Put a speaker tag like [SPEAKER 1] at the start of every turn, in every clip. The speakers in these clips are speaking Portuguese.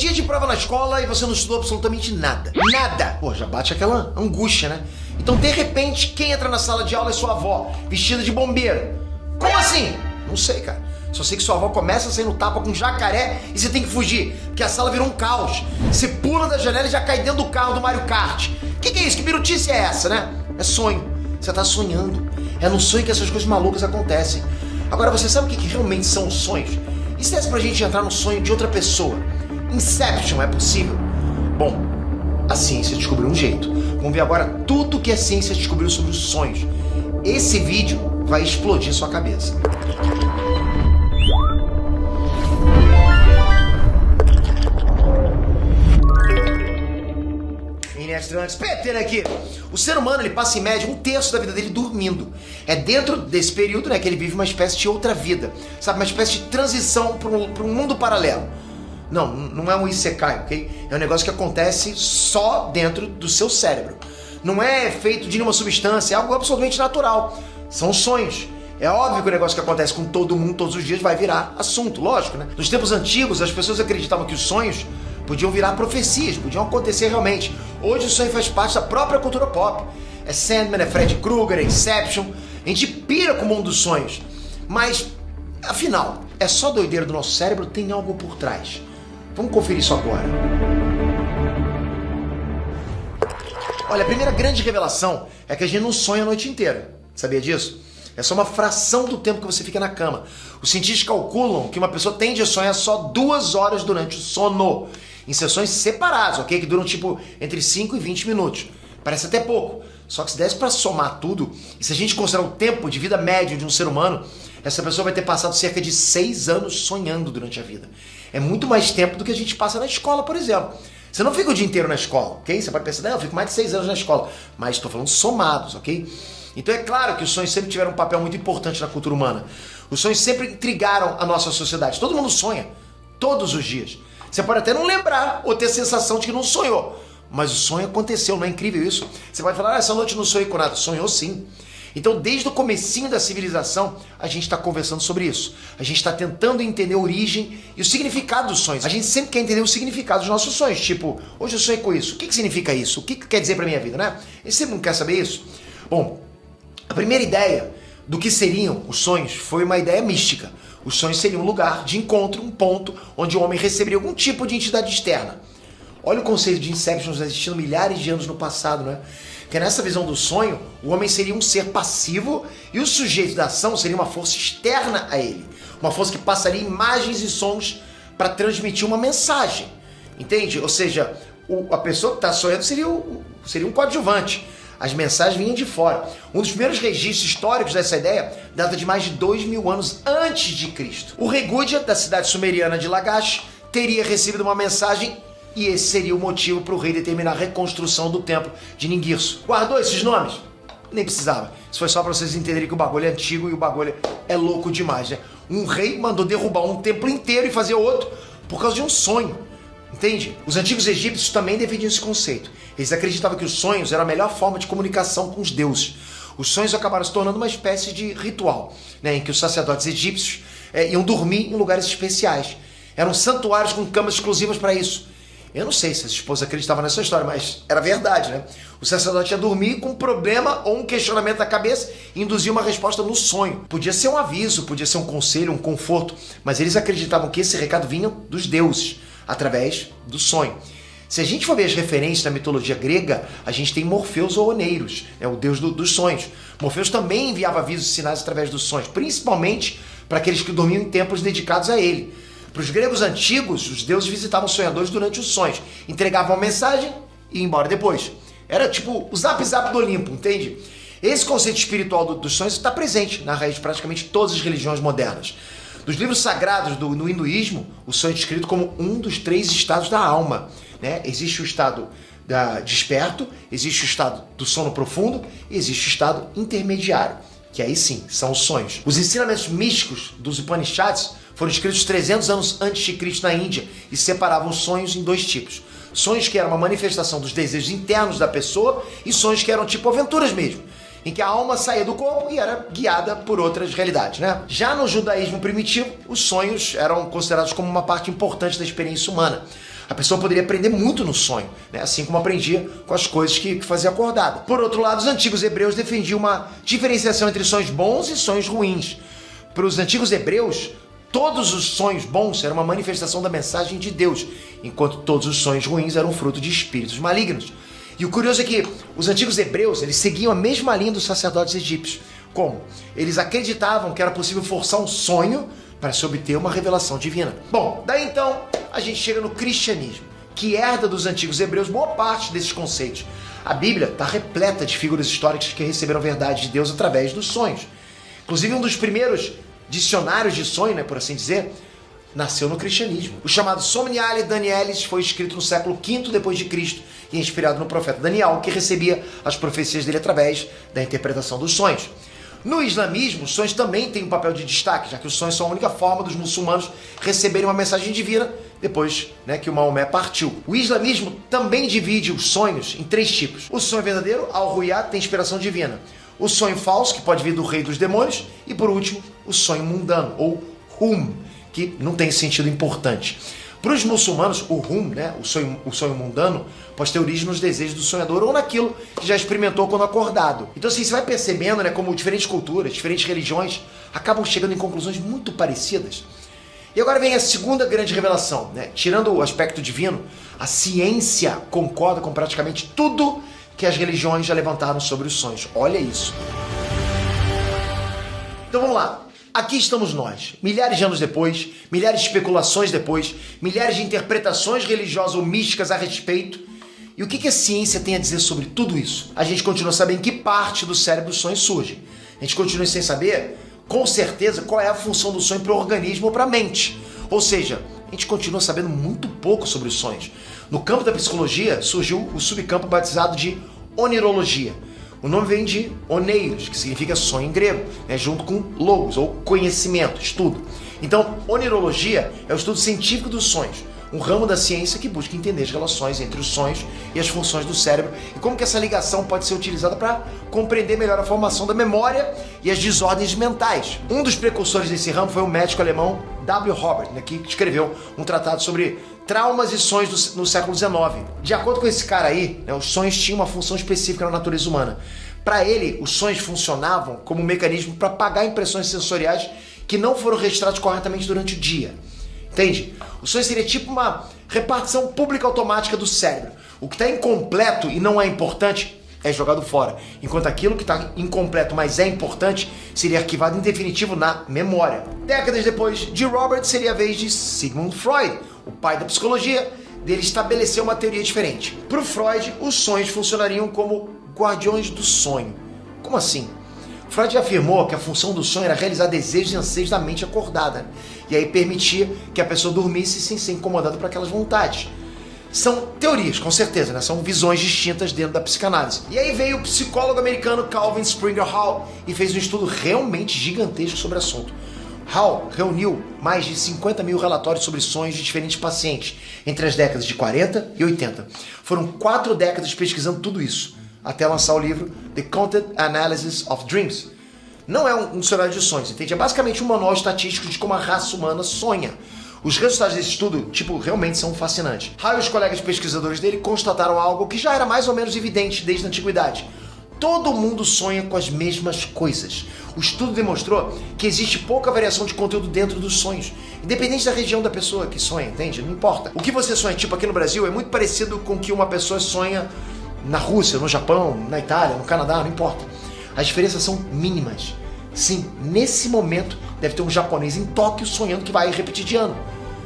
[SPEAKER 1] dia de prova na escola e você não estudou absolutamente nada. Nada! Pô, já bate aquela angústia, né? Então, de repente, quem entra na sala de aula é sua avó, vestida de bombeiro. Como assim? Não sei, cara. Só sei que sua avó começa a sair no tapa com um jacaré e você tem que fugir, porque a sala virou um caos. Você pula da janela e já cai dentro do carro do Mario Kart. Que é isso? Que birutice é essa, né? É sonho. Você tá sonhando. É no sonho que essas coisas malucas acontecem. Agora, você sabe o que realmente são os sonhos? E se desse pra gente entrar no sonho de outra pessoa? Inception é possível? Bom, a ciência descobriu um jeito. Vamos ver agora tudo que a ciência descobriu sobre os sonhos. Esse vídeo vai explodir sua cabeça. Peter aqui. O ser humano, ele passa em média 1/3 da vida dele dormindo. É dentro desse período, né, que ele vive uma espécie de outra vida, sabe, uma espécie de transição para um mundo paralelo. Não é um isekai, ok? É um negócio que acontece só dentro do seu cérebro. Não é feito de nenhuma substância, é algo absolutamente natural. São sonhos. É óbvio que o negócio que acontece com todo mundo todos os dias vai virar assunto, lógico, né? Nos tempos antigos, as pessoas acreditavam que os sonhos podiam virar profecias, podiam acontecer realmente. Hoje o sonho faz parte da própria cultura pop. É Sandman, é Freddy Krueger, é Inception. A gente pira com o mundo dos sonhos. Mas, afinal, é só doideira do nosso cérebro ou tem algo por trás? Vamos conferir isso agora. Olha, a primeira grande revelação é que a gente não sonha a noite inteira. Sabia disso? É só uma fração do tempo que você fica na cama. Os cientistas calculam que uma pessoa tende a sonhar só 2 horas durante o sono, em sessões separadas, ok? Que duram tipo entre 5 e 20 minutos. Parece até pouco. Só que se desse para somar tudo, e se a gente considerar o tempo de vida médio de um ser humano, essa pessoa vai ter passado cerca de 6 anos sonhando durante a vida. É muito mais tempo do que a gente passa na escola, por exemplo. Você não fica o dia inteiro na escola, ok? Você pode pensar, não, eu fico mais de 6 anos na escola. Mas estou falando somados, ok? Então é claro que os sonhos sempre tiveram um papel muito importante na cultura humana. Os sonhos sempre intrigaram a nossa sociedade. Todo mundo sonha, todos os dias. Você pode até não lembrar ou ter a sensação de que não sonhou, mas o sonho aconteceu, não é incrível isso? Você pode falar, essa noite não sonhei com nada. Sonhou sim. Então desde o comecinho da civilização, a gente está conversando sobre isso. A gente está tentando entender a origem e o significado dos sonhos. A gente sempre quer entender o significado dos nossos sonhos. Tipo, hoje eu sonhei com isso. O que significa isso? O que quer dizer para minha vida, né? A gente sempre não quer saber isso. Bom, a primeira ideia do que seriam os sonhos foi uma ideia mística. Os sonhos seriam um lugar de encontro, um ponto onde o homem receberia algum tipo de entidade externa. Olha o conceito de Inception existindo milhares de anos no passado, né? Porque nessa visão do sonho, o homem seria um ser passivo e o sujeito da ação seria uma força externa a ele. Uma força que passaria imagens e sons para transmitir uma mensagem. Entende? Ou seja, a pessoa que está sonhando seria um coadjuvante. As mensagens vinham de fora. Um dos primeiros registros históricos dessa ideia data de mais de 2000 anos antes de Cristo. O rei Gudja, da cidade sumeriana de Lagash, teria recebido uma mensagem e esse seria o motivo para o rei determinar a reconstrução do templo de Ningirsu. Guardou esses nomes? Nem precisava. Isso foi só para vocês entenderem que o bagulho é antigo e o bagulho é louco demais, né? Um rei mandou derrubar um templo inteiro e fazer outro por causa de um sonho. Entende? Os antigos egípcios também defendiam esse conceito. Eles acreditavam que os sonhos eram a melhor forma de comunicação com os deuses. Os sonhos acabaram se tornando uma espécie de ritual, né, em que os sacerdotes egípcios iam dormir em lugares especiais. Eram santuários com camas exclusivas para isso. Eu não sei se essa esposa acreditava nessa história, mas era verdade, né? O sacerdote ia dormir com um problema ou um questionamento na cabeça e induzia uma resposta no sonho. Podia ser um aviso, podia ser um conselho, um conforto, mas eles acreditavam que esse recado vinha dos deuses, através do sonho. Se a gente for ver as referências da mitologia grega, a gente tem Morfeus ou Oneiros, o deus dos sonhos. Morfeus também enviava avisos e sinais através dos sonhos, principalmente para aqueles que dormiam em templos dedicados a ele. Para os gregos antigos, os deuses visitavam os sonhadores durante os sonhos, entregavam a mensagem e iam embora depois. Era tipo o zap-zap do Olimpo, entende? Esse conceito espiritual dos sonhos está presente na raiz de praticamente todas as religiões modernas. Nos livros sagrados no hinduísmo, o sonho é descrito como um dos 3 estados da alma, né? Existe o estado desperto, existe o estado do sono profundo e existe o estado intermediário, que aí sim, são os sonhos. Os ensinamentos místicos dos Upanishads foram escritos 300 anos antes de Cristo na Índia e separavam os sonhos em 2 tipos. Sonhos que eram uma manifestação dos desejos internos da pessoa e sonhos que eram tipo aventuras mesmo, em que a alma saía do corpo e era guiada por outras realidades, né? Já no judaísmo primitivo, os sonhos eram considerados como uma parte importante da experiência humana. A pessoa poderia aprender muito no sonho, né? Assim como aprendia com as coisas que fazia acordada. Por outro lado, os antigos hebreus defendiam uma diferenciação entre sonhos bons e sonhos ruins. Para os antigos hebreus, todos os sonhos bons eram uma manifestação da mensagem de Deus, enquanto todos os sonhos ruins eram fruto de espíritos malignos. E o curioso é que os antigos hebreus, eles seguiam a mesma linha dos sacerdotes egípcios. Como? Eles acreditavam que era possível forçar um sonho para se obter uma revelação divina. Bom, daí então a gente chega no cristianismo, que herda dos antigos hebreus boa parte desses conceitos. A Bíblia está repleta de figuras históricas que receberam verdade de Deus através dos sonhos. Inclusive um dos primeiros dicionários de sonho, né, por assim dizer, nasceu no cristianismo. O chamado Somniale Danielis foi escrito no século V depois de Cristo e é inspirado no profeta Daniel, que recebia as profecias dele através da interpretação dos sonhos. No islamismo, os sonhos também têm um papel de destaque, já que os sonhos são a única forma dos muçulmanos receberem uma mensagem divina depois, né, que o Maomé partiu. O islamismo também divide os sonhos em 3 tipos. O sonho verdadeiro, al-Ru'ya, tem inspiração divina. O sonho falso, que pode vir do rei dos demônios. E por último, o sonho mundano, ou hum, que não tem sentido importante. Para os muçulmanos, o hum, né, o sonho mundano, pode ter origem nos desejos do sonhador ou naquilo que já experimentou quando acordado. Então assim, você vai percebendo, né, como diferentes culturas, diferentes religiões acabam chegando em conclusões muito parecidas. E agora vem a segunda grande revelação, né? Tirando o aspecto divino, a ciência concorda com praticamente tudo que as religiões já levantaram sobre os sonhos. Olha isso. Então vamos lá. Aqui estamos nós, milhares de anos depois, milhares de especulações depois, milhares de interpretações religiosas ou místicas a respeito. E o que a ciência tem a dizer sobre tudo isso? A gente continua sabendo que parte do cérebro do sonho surge. A gente continua sem saber, com certeza, qual é a função do sonho para o organismo ou para a mente. Ou seja, a gente continua sabendo muito pouco sobre os sonhos. No campo da psicologia, surgiu o subcampo batizado de onirologia. O nome vem de oneiros, que significa sonho em grego, né, junto com logos, ou conhecimento, estudo. Então, onirologia é o estudo científico dos sonhos, um ramo da ciência que busca entender as relações entre os sonhos e as funções do cérebro e como que essa ligação pode ser utilizada para compreender melhor a formação da memória e as desordens mentais. Um dos precursores desse ramo foi o médico alemão W. Robert, né, que escreveu um tratado sobre traumas e sonhos no século XIX. De acordo com esse cara aí, né, os sonhos tinham uma função específica na natureza humana. Para ele, os sonhos funcionavam como um mecanismo para apagar impressões sensoriais que não foram registradas corretamente durante o dia. Entende? O sonho seria tipo uma repartição pública automática do cérebro. O que está incompleto e não é importante é jogado fora, enquanto aquilo que está incompleto, mas é importante, seria arquivado em definitivo na memória. Décadas depois de Robert, seria a vez de Sigmund Freud, o pai da psicologia. Dele estabeleceu uma teoria diferente. Para o Freud, os sonhos funcionariam como guardiões do sonho. Como assim? Freud afirmou que a função do sonho era realizar desejos e anseios da mente acordada, e aí permitia que a pessoa dormisse sem ser incomodada por aquelas vontades. São teorias, com certeza, né? São visões distintas dentro da psicanálise. E aí veio o psicólogo americano Calvin Springer Hall e fez um estudo realmente gigantesco sobre o assunto. Hall reuniu mais de 50 mil relatórios sobre sonhos de diferentes pacientes entre as décadas de 40 e 80. Foram 4 décadas pesquisando tudo isso, até lançar o livro The Content Analysis of Dreams. Não é um dicionário de sonhos, entende? É basicamente um manual estatístico de como a raça humana sonha. Os resultados desse estudo, realmente são fascinantes. Hall e os colegas pesquisadores dele constataram algo que já era mais ou menos evidente desde a antiguidade. Todo mundo sonha com as mesmas coisas. O estudo demonstrou que existe pouca variação de conteúdo dentro dos sonhos, independente da região da pessoa que sonha, entende? Não importa. O que você sonha, aqui no Brasil, é muito parecido com o que uma pessoa sonha na Rússia, no Japão, na Itália, no Canadá, não importa. As diferenças são mínimas. Sim, nesse momento deve ter um japonês em Tóquio sonhando que vai repetir de ano.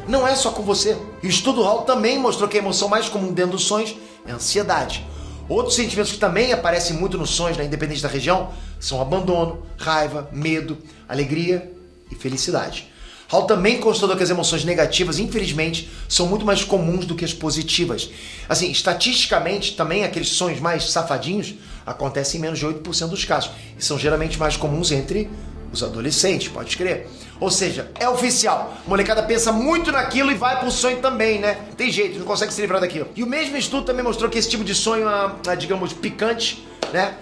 [SPEAKER 1] Não é só com você. E o estudo Hall também mostrou que a emoção mais comum dentro dos sonhos é a ansiedade. Outros sentimentos que também aparecem muito nos sonhos, independente da região, são abandono, raiva, medo, alegria e felicidade. Hall também constatou que as emoções negativas, infelizmente, são muito mais comuns do que as positivas. Assim, estatisticamente, também aqueles sonhos mais safadinhos acontecem em menos de 8% dos casos. E são geralmente mais comuns entre os adolescentes, pode crer. Ou seja, é oficial. A molecada pensa muito naquilo e vai pro sonho também, né? Tem jeito, não consegue se livrar daquilo. E o mesmo estudo também mostrou que esse tipo de sonho, digamos, picante, né?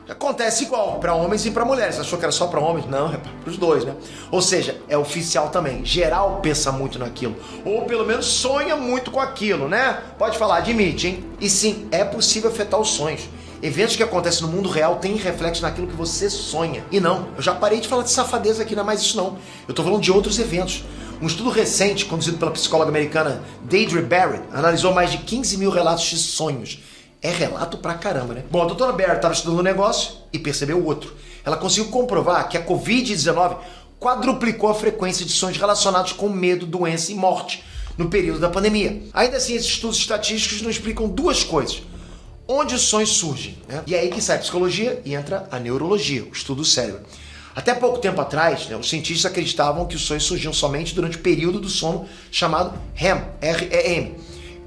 [SPEAKER 1] Acontece igual para homens e para mulheres. Você achou que era só para homens? Não, é para os dois, né? Ou seja, é oficial também. Geral pensa muito naquilo. Ou pelo menos sonha muito com aquilo, né? Pode falar, admite, hein? E sim, é possível afetar os sonhos. Eventos que acontecem no mundo real têm reflexo naquilo que você sonha. E não, eu já parei de falar de safadeza aqui, não é mais isso não. Eu tô falando de outros eventos. Um estudo recente, conduzido pela psicóloga americana Deidre Barrett, analisou mais de 15 mil relatos de sonhos. É relato pra caramba, né? Bom, a doutora Barrett estava estudando um negócio e percebeu outro. Ela conseguiu comprovar que a Covid-19 quadruplicou a frequência de sonhos relacionados com medo, doença e morte no período da pandemia. Ainda assim, esses estudos estatísticos não explicam duas coisas. Onde os sonhos surgem, né? E é aí que sai a psicologia e entra a neurologia, o estudo do cérebro. Até pouco tempo atrás, né, os cientistas acreditavam que os sonhos surgiam somente durante o período do sono chamado REM, R-E-M.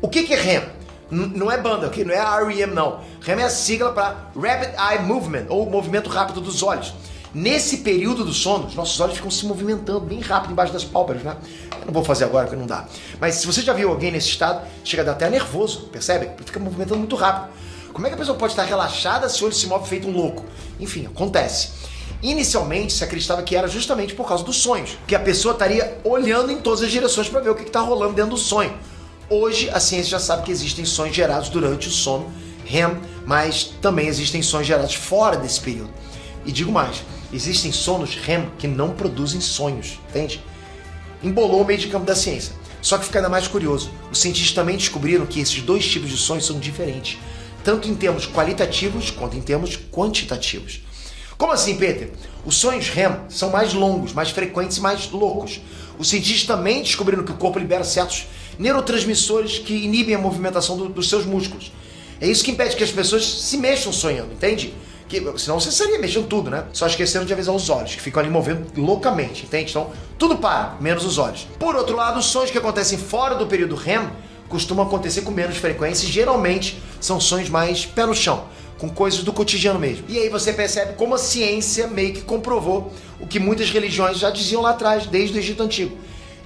[SPEAKER 1] O que é REM? Não é banda, ok? Não é R-E-M, não. REM é a sigla para Rapid Eye Movement, ou movimento rápido dos olhos. Nesse período do sono, os nossos olhos ficam se movimentando bem rápido embaixo das pálpebras, né? Eu não vou fazer agora porque não dá. Mas se você já viu alguém nesse estado, chega a dar até nervoso, percebe? Fica movimentando muito rápido. Como é que a pessoa pode estar relaxada se o olho se move feito um louco? Enfim, acontece. Inicialmente se acreditava que era justamente por causa dos sonhos, que a pessoa estaria olhando em todas as direções para ver o que está rolando dentro do sonho. Hoje a ciência já sabe que existem sonhos gerados durante o sono REM, mas também existem sonhos gerados fora desse período. E digo mais, existem sonos REM que não produzem sonhos, entende? Embolou o meio de campo da ciência. Só que fica ainda mais curioso, os cientistas também descobriram que esses dois tipos de sonhos são diferentes, tanto em termos qualitativos quanto em termos quantitativos. Como assim, Peter? Os sonhos REM são mais longos, mais frequentes e mais loucos. Os cientistas também descobriram que o corpo libera certos neurotransmissores que inibem a movimentação dos seus músculos. É isso que impede que as pessoas se mexam sonhando, entende? Senão você estaria mexendo tudo, né? Só esqueceram de avisar os olhos, que ficam ali movendo loucamente, entende? Então, tudo para, menos os olhos. Por outro lado, os sonhos que acontecem fora do período REM costumam acontecer com menos frequência e geralmente são sonhos mais pé no chão, com coisas do cotidiano mesmo. E aí você percebe como a ciência meio que comprovou o que muitas religiões já diziam lá atrás, desde o Egito Antigo.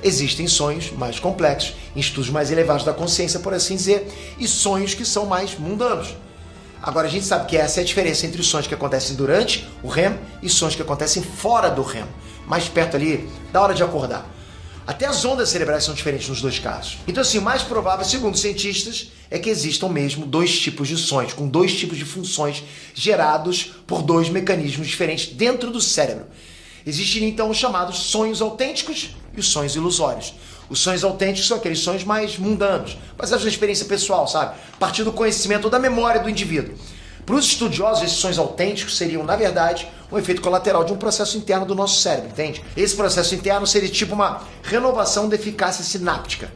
[SPEAKER 1] Existem sonhos mais complexos, em estudos mais elevados da consciência, por assim dizer, e sonhos que são mais mundanos. Agora a gente sabe que essa é a diferença entre os sonhos que acontecem durante o REM e sonhos que acontecem fora do REM, mais perto ali da hora de acordar. Até as ondas cerebrais são diferentes nos dois casos. Então assim, o mais provável, segundo os cientistas, é que existam mesmo dois tipos de sonhos, com dois tipos de funções gerados por dois mecanismos diferentes dentro do cérebro. Existem então os chamados sonhos autênticos e os sonhos ilusórios. Os sonhos autênticos são aqueles sonhos mais mundanos, baseados na experiência pessoal, sabe? A partir do conhecimento ou da memória do indivíduo. Para os estudiosos, esses sonhos autênticos seriam, na verdade, um efeito colateral de um processo interno do nosso cérebro, entende? Esse processo interno seria tipo uma renovação da eficácia sináptica.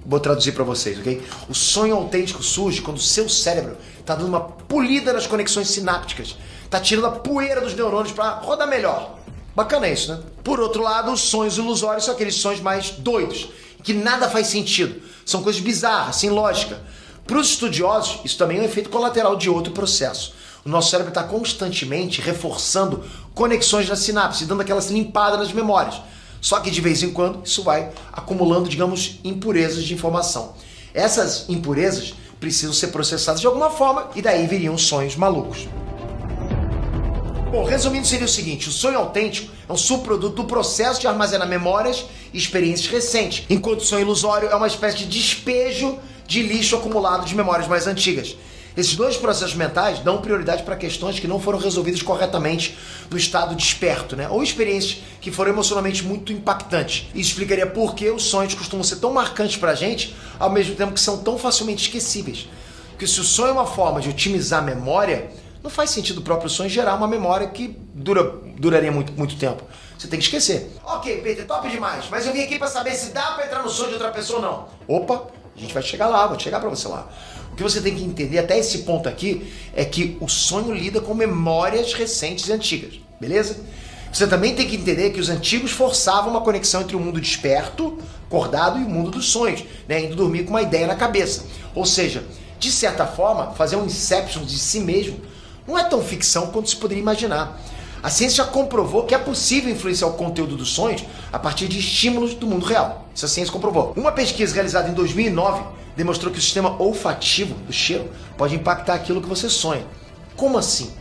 [SPEAKER 1] Vou traduzir para vocês, ok? O sonho autêntico surge quando o seu cérebro está dando uma polida nas conexões sinápticas, está tirando a poeira dos neurônios para rodar melhor. Bacana isso, né? Por outro lado, os sonhos ilusórios são aqueles sonhos mais doidos, que nada faz sentido. São coisas bizarras, sem lógica. Para os estudiosos, isso também é um efeito colateral de outro processo. O nosso cérebro está constantemente reforçando conexões na sinapse, dando aquela limpada nas memórias. Só que de vez em quando isso vai acumulando, digamos, impurezas de informação. Essas impurezas precisam ser processadas de alguma forma e daí viriam sonhos malucos. Bom, resumindo, seria o seguinte: o sonho autêntico é um subproduto do processo de armazenar memórias e experiências recentes, enquanto o sonho ilusório é uma espécie de despejo de lixo acumulado de memórias mais antigas. Esses dois processos mentais dão prioridade para questões que não foram resolvidas corretamente no estado desperto, né? Ou experiências que foram emocionalmente muito impactantes. Isso explicaria por que os sonhos costumam ser tão marcantes para a gente, ao mesmo tempo que são tão facilmente esquecíveis. Porque se o sonho é uma forma de otimizar a memória, não faz sentido o próprio sonho gerar uma memória que duraria muito tempo. Você tem que esquecer. Ok, Peter, top demais, mas eu vim aqui para saber se dá para entrar no sonho de outra pessoa ou não. Opa, a gente vai chegar lá, vou chegar para você lá. O que você tem que entender até esse ponto aqui é que o sonho lida com memórias recentes e antigas, beleza? Você também tem que entender que os antigos forçavam uma conexão entre o mundo desperto, acordado, e o mundo dos sonhos, né? Indo dormir com uma ideia na cabeça. Ou seja, de certa forma, fazer um inception de si mesmo não é tão ficção quanto se poderia imaginar. A ciência já comprovou que é possível influenciar o conteúdo dos sonhos a partir de estímulos do mundo real. Isso a ciência comprovou. Uma pesquisa realizada em 2009 demonstrou que o sistema olfativo do cheiro pode impactar aquilo que você sonha. Como assim?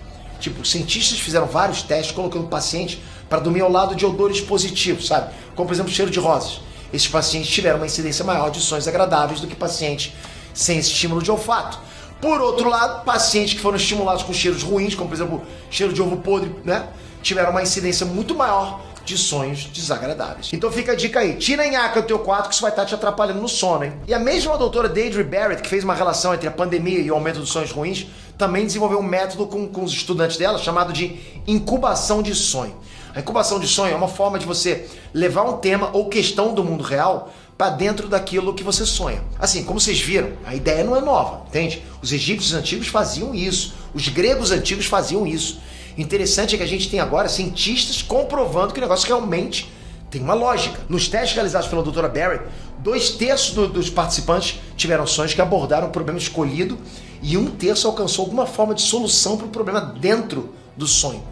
[SPEAKER 1] Tipo, os cientistas fizeram vários testes colocando pacientes para dormir ao lado de odores positivos, sabe? Como, por exemplo, cheiro de rosas. Esses pacientes tiveram uma incidência maior de sonhos agradáveis do que pacientes sem esse estímulo de olfato. Por outro lado, pacientes que foram estimulados com cheiros ruins, como, por exemplo, cheiro de ovo podre, né? Tiveram uma incidência muito maior de sonhos desagradáveis. Então fica a dica aí, tira a nhaca do teu quarto que isso vai estar te atrapalhando no sono, hein? E a mesma doutora Deirdre Barrett, que fez uma relação entre a pandemia e o aumento dos sonhos ruins, também desenvolveu um método com os estudantes dela chamado de incubação de sonho. A incubação de sonho é uma forma de você levar um tema ou questão do mundo real para dentro daquilo que você sonha. Assim, como vocês viram, a ideia não é nova, entende? Os egípcios antigos faziam isso, os gregos antigos faziam isso. O interessante é que a gente tem agora cientistas comprovando que o negócio realmente tem uma lógica. Nos testes realizados pela doutora Barrett, 2/3 dos participantes tiveram sonhos que abordaram o problema escolhido e 1/3 alcançou alguma forma de solução para o problema dentro do sonho.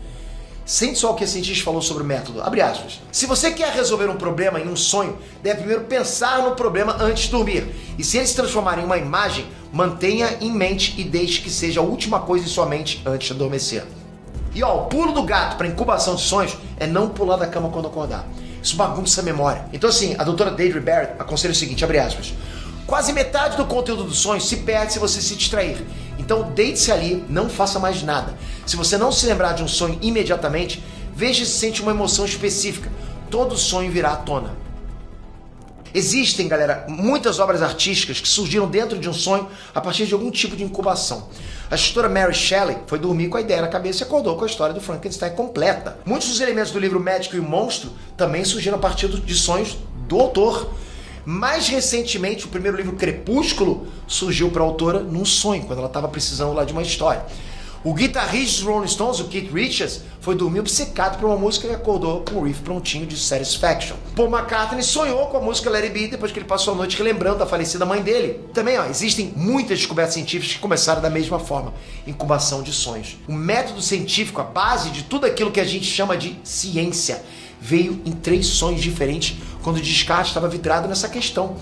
[SPEAKER 1] Sente só o que a cientista falou sobre o método. Abre aspas. Se você quer resolver um problema em um sonho, deve primeiro pensar no problema antes de dormir. E se ele se transformar em uma imagem, mantenha em mente e deixe que seja a última coisa em sua mente antes de adormecer. E ó, o pulo do gato para incubação de sonhos é não pular da cama quando acordar. Isso bagunça a memória. Então assim, a doutora Deirdre Barrett aconselha o seguinte, abre aspas. Quase metade do conteúdo do sonho se perde se você se distrair. Então deite-se ali, não faça mais nada. Se você não se lembrar de um sonho imediatamente, veja se sente uma emoção específica. Todo sonho virá à tona. Existem, galera, muitas obras artísticas que surgiram dentro de um sonho a partir de algum tipo de incubação. A escritora Mary Shelley foi dormir com a ideia na cabeça e acordou com a história do Frankenstein completa. Muitos dos elementos do livro Médico e o Monstro também surgiram a partir de sonhos do autor. Mais recentemente, o primeiro livro Crepúsculo surgiu para a autora num sonho, quando ela estava precisando lá de uma história. O guitarrista dos Rolling Stones, o Keith Richards, foi dormir obcecado por uma música e acordou com o riff prontinho de Satisfaction. Paul McCartney sonhou com a música Let It Be depois que ele passou a noite relembrando da falecida mãe dele. Também, ó, existem muitas descobertas científicas que começaram da mesma forma, incubação de sonhos. O método científico, a base de tudo aquilo que a gente chama de ciência, veio em 3 sonhos diferentes quando Descartes estava vidrado nessa questão.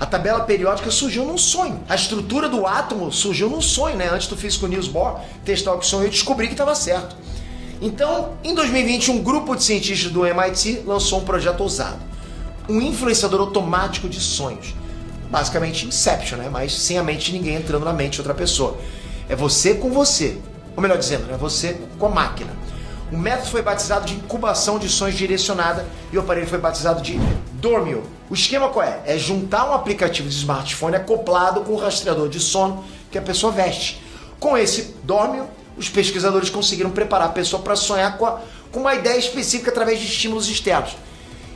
[SPEAKER 1] A tabela periódica surgiu num sonho. A estrutura do átomo surgiu num sonho, né? Antes do físico Niels Bohr testar o que sonhou, eu descobri que estava certo. Então, em 2020, um grupo de cientistas do MIT lançou um projeto ousado. Um influenciador automático de sonhos. Basicamente Inception, né? Mas sem a mente de ninguém entrando na mente de outra pessoa. É você com você. Ou melhor dizendo, é você com a máquina. O método foi batizado de incubação de sonhos direcionada e o aparelho foi batizado de Dormio. O esquema qual é? É juntar um aplicativo de smartphone acoplado com um rastreador de sono que a pessoa veste. Com esse Dormio, os pesquisadores conseguiram preparar a pessoa para sonhar com uma ideia específica através de estímulos externos.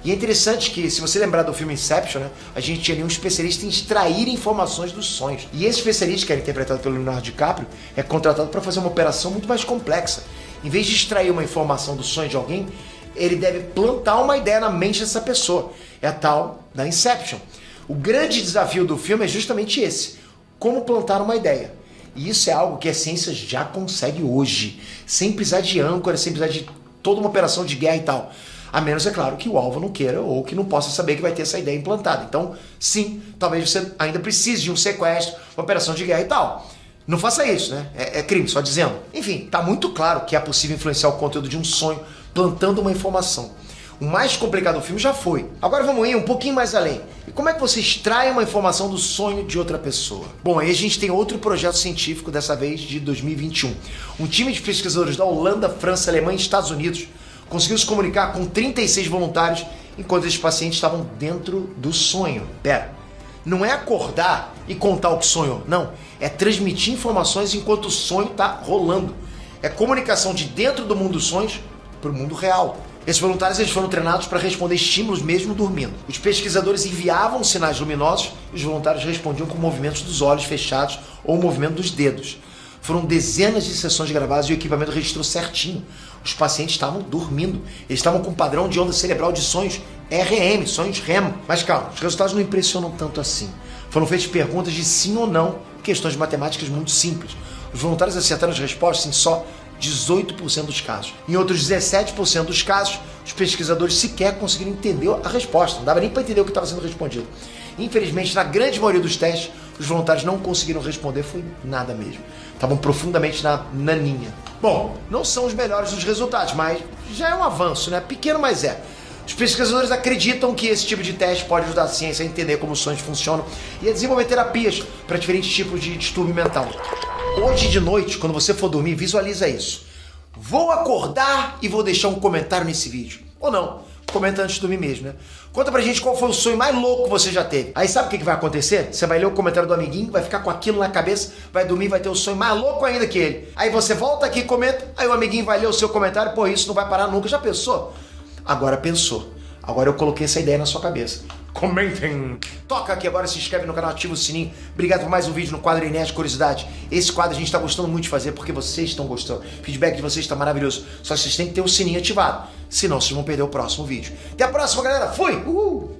[SPEAKER 1] E é interessante que, se você lembrar do filme Inception, né, a gente tinha ali um especialista em extrair informações dos sonhos. E esse especialista, que era interpretado pelo Leonardo DiCaprio, é contratado para fazer uma operação muito mais complexa. Em vez de extrair uma informação do sonho de alguém, ele deve plantar uma ideia na mente dessa pessoa. É a tal da Inception. O grande desafio do filme é justamente esse. Como plantar uma ideia. E isso é algo que a ciência já consegue hoje. Sem precisar de âncora, sem precisar de toda uma operação de guerra e tal. A menos, é claro, que o alvo não queira ou que não possa saber que vai ter essa ideia implantada. Então, sim, talvez você ainda precise de um sequestro, uma operação de guerra e tal. Não faça isso, né? É crime, só dizendo. Enfim, tá muito claro que é possível influenciar o conteúdo de um sonho plantando uma informação. O mais complicado do filme já foi. Agora vamos ir um pouquinho mais além. E como é que você extrai uma informação do sonho de outra pessoa? Bom, aí a gente tem outro projeto científico, dessa vez de 2021. Um time de pesquisadores da Holanda, França, Alemanha e Estados Unidos conseguiu se comunicar com 36 voluntários enquanto esses pacientes estavam dentro do sonho. Pera, não é acordar e contar o que sonhou, não. É transmitir informações enquanto o sonho está rolando. É comunicação de dentro do mundo dos sonhos para o mundo real. Esses voluntários eles foram treinados para responder estímulos mesmo dormindo. Os pesquisadores enviavam sinais luminosos e os voluntários respondiam com movimentos dos olhos fechados ou o movimento dos dedos. Foram dezenas de sessões gravadas e o equipamento registrou certinho. Os pacientes estavam dormindo. Eles estavam com um padrão de onda cerebral de sonhos RM, sonhos REM. Mas calma, os resultados não impressionam tanto assim. Foram feitas perguntas de sim ou não, questões matemáticas muito simples. Os voluntários acertaram as respostas em só 18% dos casos. Em outros 17% dos casos, os pesquisadores sequer conseguiram entender a resposta. Não dava nem para entender o que estava sendo respondido. Infelizmente, na grande maioria dos testes, os voluntários não conseguiram responder, foi nada mesmo. Estavam profundamente na naninha. Bom, não são os melhores dos resultados, mas já é um avanço, né? Pequeno, mas é. Os pesquisadores acreditam que esse tipo de teste pode ajudar a ciência a entender como os sonhos funcionam e a desenvolver terapias para diferentes tipos de distúrbio mental. Hoje de noite, quando você for dormir, visualiza isso. Vou acordar e vou deixar um comentário nesse vídeo. Ou não, comenta antes de dormir mesmo, né? Conta pra gente qual foi o sonho mais louco que você já teve. Aí sabe o que vai acontecer? Você vai ler o comentário do amiguinho, vai ficar com aquilo na cabeça, vai dormir, vai ter o sonho mais louco ainda que ele. Aí você volta aqui e comenta, aí o amiguinho vai ler o seu comentário, pô, isso não vai parar nunca, já pensou? Agora pensou. Agora eu coloquei essa ideia na sua cabeça. Comentem! Toca aqui agora, se inscreve no canal, ativa o sininho. Obrigado por mais um vídeo no quadro Inédito Curiosidade. Esse quadro a gente está gostando muito de fazer porque vocês estão gostando. O feedback de vocês está maravilhoso. Só que vocês têm que ter o sininho ativado. Senão vocês vão perder o próximo vídeo. Até a próxima, galera. Fui! Uhul!